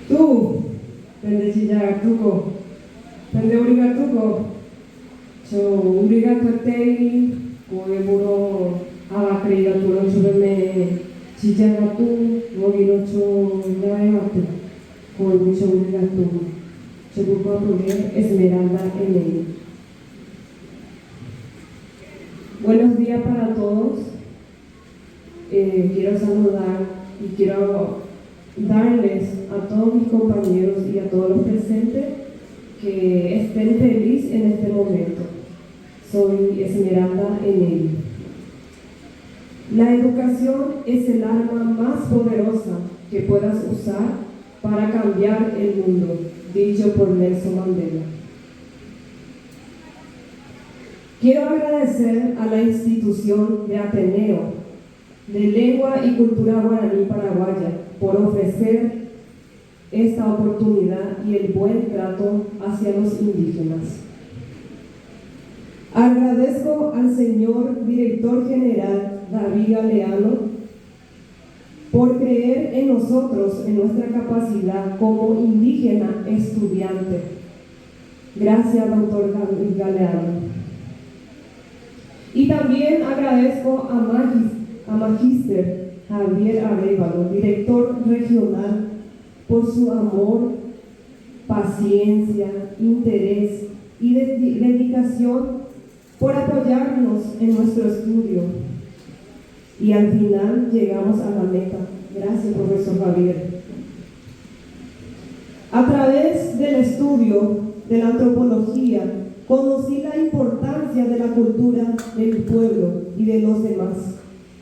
Tú, pende chillagatuko, pende urigatuko, cho urigatotei, koeburo abakrigaturo chubeme chillagatu, mogirocho nevaematu, koebucho urigatu, chobuko Esmeralda en. Buenos días para todos. Quiero saludar y quiero darles a todos mis compañeros y a todos los presentes que estén felices en este momento. Soy Esmeralda en. La educación es el arma más poderosa que puedas usar para cambiar el mundo, dicho por Nelson Mandela. Quiero agradecer a la institución de Ateneo de Lengua y Cultura Guaraní Paraguaya por ofrecer esta oportunidad y el buen trato hacia los indígenas. Agradezco al señor Director General David Galeano por creer en nosotros, en nuestra capacidad como indígena estudiante. Gracias, doctor Galeano. Y también agradezco a Magíster Javier Arévalo, director regional, por su amor, paciencia, interés y dedicación por apoyarnos en nuestro estudio. Y al final llegamos a la meta. Gracias, profesor Javier. A través del estudio de la antropología, conocí la importancia de la cultura del pueblo y de los demás.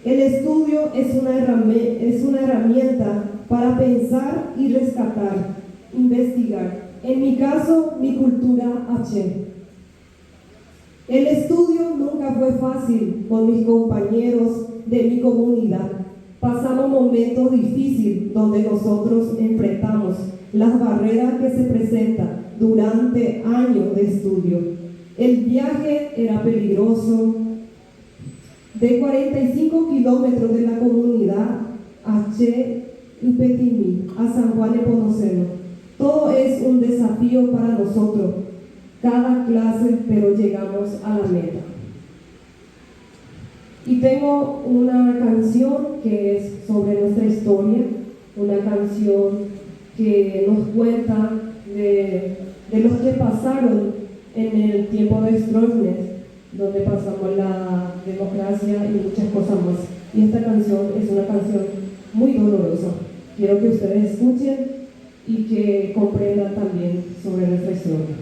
El estudio es una herramienta para pensar y rescatar, investigar. En mi caso, mi cultura H. El estudio nunca fue fácil con mis compañeros de mi comunidad. Pasamos momentos difíciles donde nosotros enfrentamos las barreras que se presentan durante años de estudio. El viaje era peligroso. De 45 kilómetros de la comunidad H. Upetimí a San Juan de Ponoceno. Todo es un desafío para nosotros, cada clase, pero llegamos a la meta. Y tengo una canción que es sobre nuestra historia, una canción que nos cuenta de los que pasaron en el tiempo de Stroessner, donde pasamos la democracia y muchas cosas más. Y esta canción es una canción muy dolorosa. Quiero que ustedes escuchen y que comprendan también sobre nuestra historia.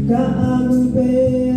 Campeche.